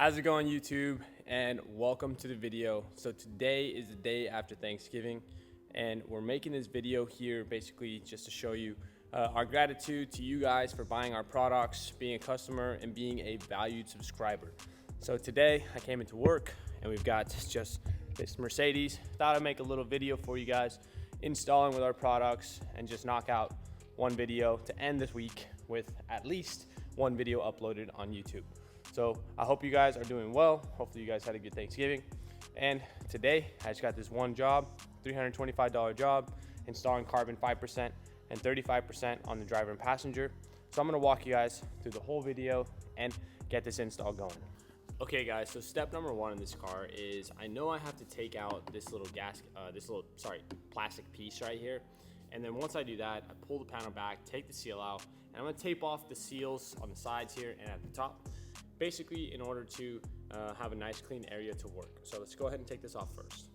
How's it going, YouTube? And welcome to the video. So today is the day after Thanksgiving, and we're making this video here basically just to show you our gratitude to you guys for buying our products, being a customer, and being a valued subscriber. So today I came into work and we've got just this Mercedes. Thought I'd make a little video for you guys installing with our products and just knock out one video to end this week with at least one video uploaded on YouTube. So I hope you guys are doing well. Hopefully you guys had a good Thanksgiving. And today I just got this one job, $325 job, installing carbon 5% and 35% on the driver and passenger. So I'm gonna walk you guys through the whole video and get this install going. Okay guys, so step number one in this car is I know I have to take out this little plastic piece right here. And then once I do that, I pull the panel back, take the seal out, and I'm gonna tape off the seals on the sides here and at the top, basically in order to have a nice clean area to work. So let's go ahead and take this off first.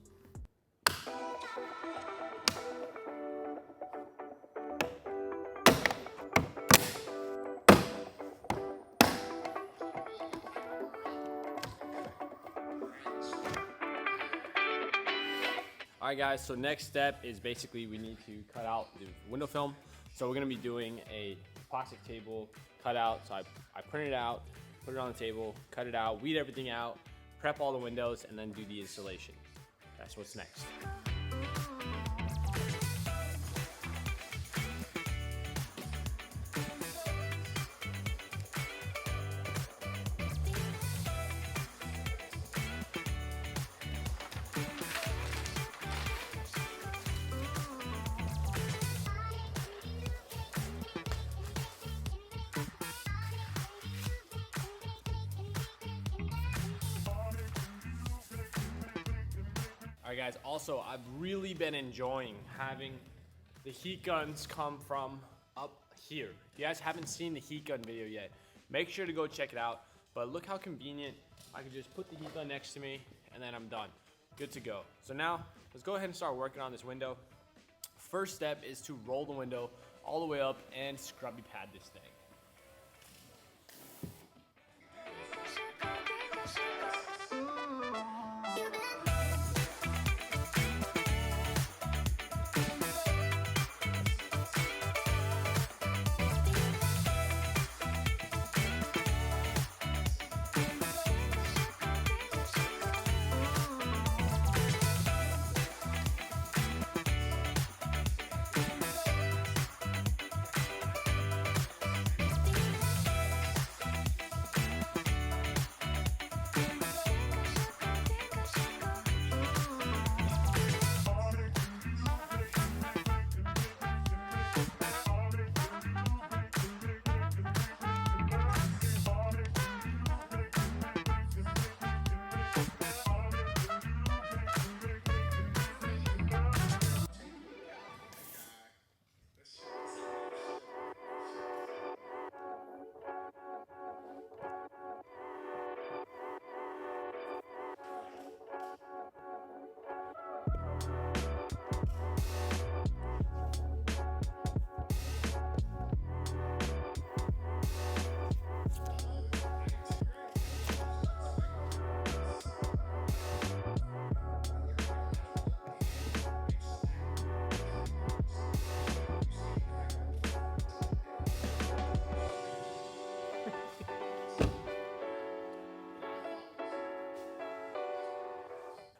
All right guys, so next step is basically we need to cut out the window film. So we're gonna be doing a plastic table cutout. So I print it out, put it on the table, cut it out, weed everything out, prep all the windows, and then do the installation. That's what's next. All right guys, also I've really been enjoying having the heat guns come from up here. If you guys haven't seen the heat gun video yet, make sure to go check it out. But look how convenient. I can just put the heat gun next to me and then I'm done. Good to go. So now let's go ahead and start working on this window. First step is to roll the window all the way up and scrubby pad this thing.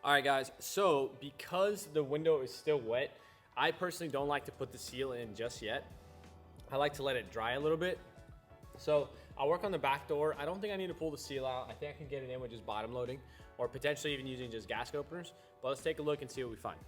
All right guys, so because the window is still wet, I personally don't like to put the seal in just yet. I like to let it dry a little bit. So I'll work on the back door. I don't think I need to pull the seal out. I think I can get it in with just bottom loading or potentially even using just gasket openers. But let's take a look and see what we find.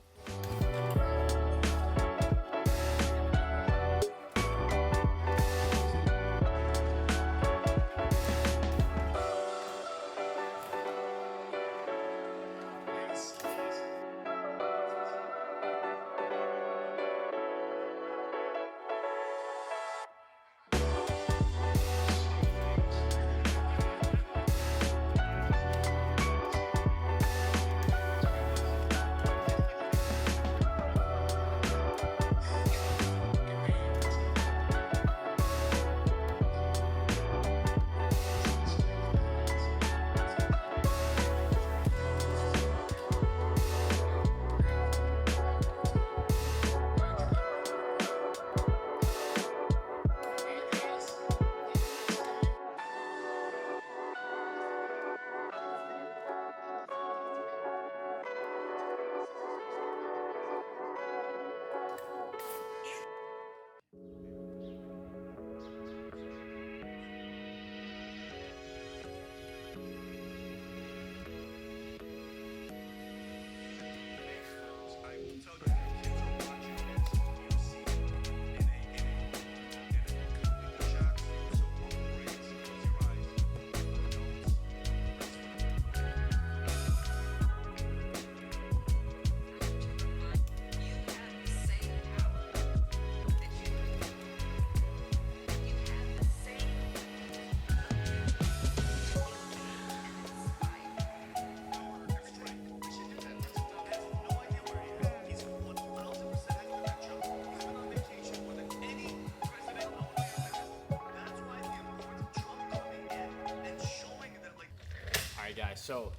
guys, so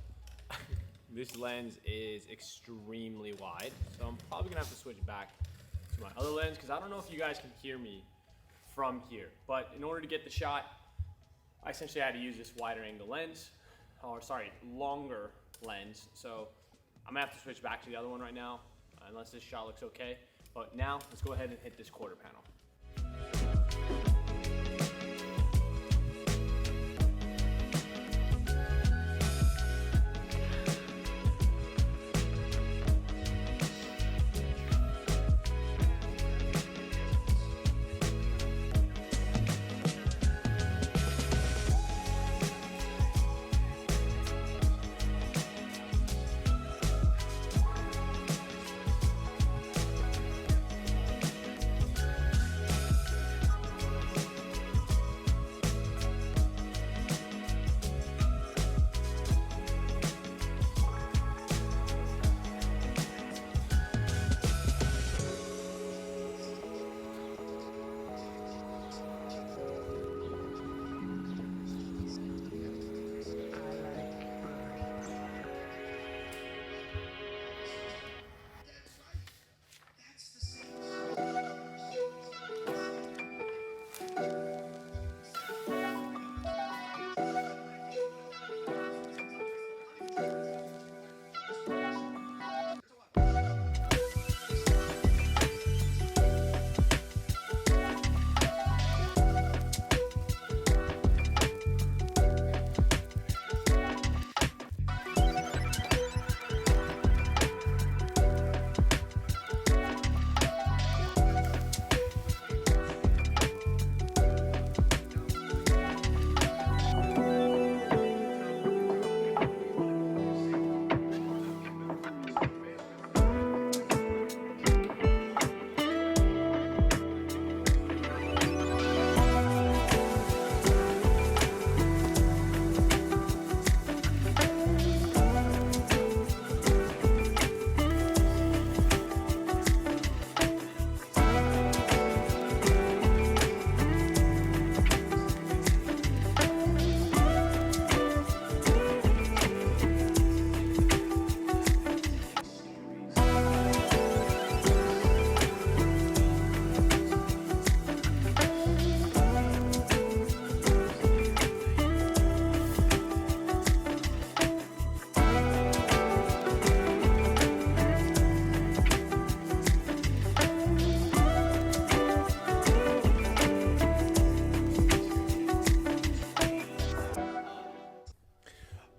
this lens is extremely wide, so I'm probably gonna have to switch back to my other lens because I don't know if you guys can hear me from here. But in order to get the shot, I essentially had to use this wider angle lens, or sorry, longer lens. So I'm gonna have to switch back to the other one right now, unless this shot looks okay. But now let's go ahead and hit this quarter panel.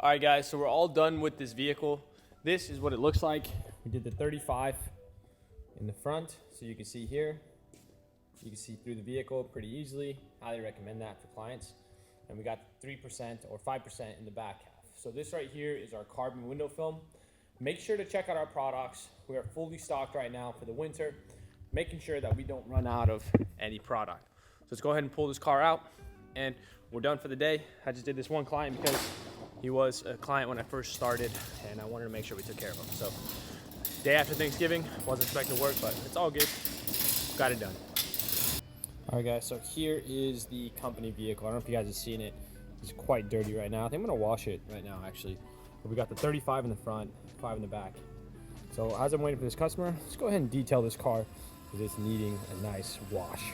All right, guys, so we're all done with this vehicle. This is what it looks like. We did the 35 in the front, so you can see here. You can see through the vehicle pretty easily. Highly recommend that for clients. And we got 3% or 5% in the back half. So this right here is our carbon window film. Make sure to check out our products. We are fully stocked right now for the winter, making sure that we don't run out of any product. So let's go ahead and pull this car out, and we're done for the day. I just did this one client because he was a client when I first started, and I wanted to make sure we took care of him. So day after Thanksgiving, wasn't expecting to work, but it's all good. Got it done. All right, guys, so here is the company vehicle. I don't know if you guys have seen it. It's quite dirty right now. I think I'm gonna wash it right now, actually. But we got the 35 in the front, 5 in the back. So as I'm waiting for this customer, let's go ahead and detail this car because it's needing a nice wash.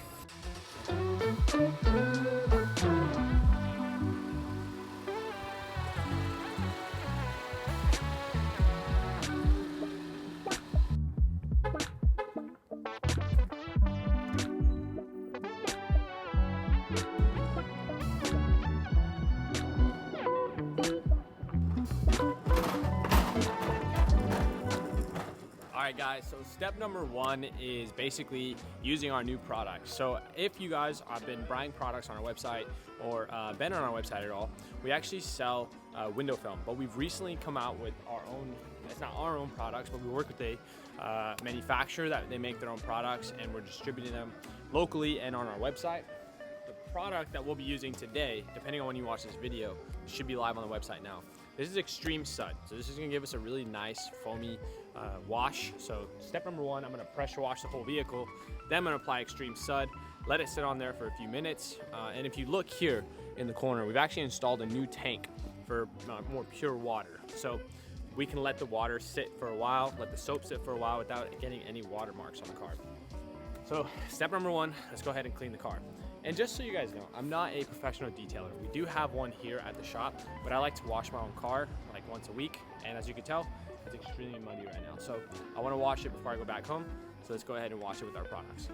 All right, guys, so step number one is basically using our new products. So if you guys have been buying products on our website or been on our website at all, we actually sell window film, but we've recently come out with our own, it's not our own products, but we work with a manufacturer that they make their own products, and we're distributing them locally and on our website. The product that we'll be using today, depending on when you watch this video, should be live on the website now. This is Extreme Sud. So this is gonna give us a really nice foamy wash. So step number one, I'm gonna pressure wash the whole vehicle. Then I'm gonna apply Extreme Sud, let it sit on there for a few minutes. And if you look here in the corner, we've actually installed a new tank for more pure water. So we can let the water sit for a while, let the soap sit for a while without getting any watermarks on the car. So step number one, let's go ahead and clean the car. And just so you guys know, I'm not a professional detailer. We do have one here at the shop, but I like to wash my own car like once a week. And as you can tell, it's extremely muddy right now. So I want to wash it before I go back home. So let's go ahead and wash it with our products.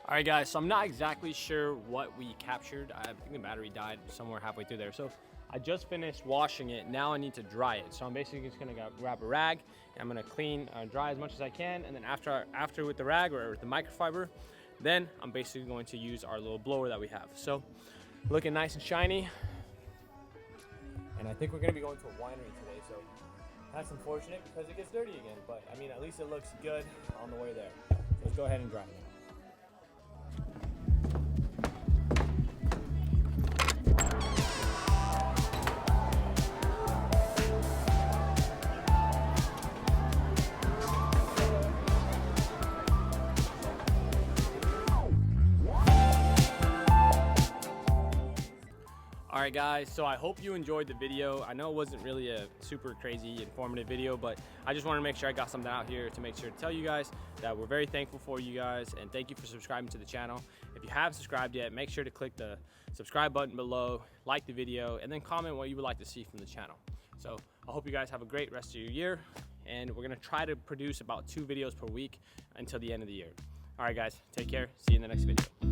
All right guys, so I'm not exactly sure what we captured. I think the battery died somewhere halfway through there. So I just finished washing it. Now I need to dry it. So I'm basically just gonna grab a rag and I'm gonna clean, dry as much as I can. And then after with the rag or the microfiber, then I'm basically going to use our little blower that we have. So looking nice and shiny. And I think we're gonna be going to a winery today. So that's unfortunate because it gets dirty again. But I mean, at least it looks good on the way there. So let's go ahead and dry it. All right guys, so I hope you enjoyed the video. I know it wasn't really a super crazy informative video, but I just wanted to make sure I got something out here to make sure to tell you guys that we're very thankful for you guys and thank you for subscribing to the channel. If you haven't subscribed yet, make sure to click the subscribe button below, like the video, and then comment what you would like to see from the channel. So I hope you guys have a great rest of your year, and we're gonna try to produce about 2 videos per week until the end of the year. All right guys, take care, see you in the next video.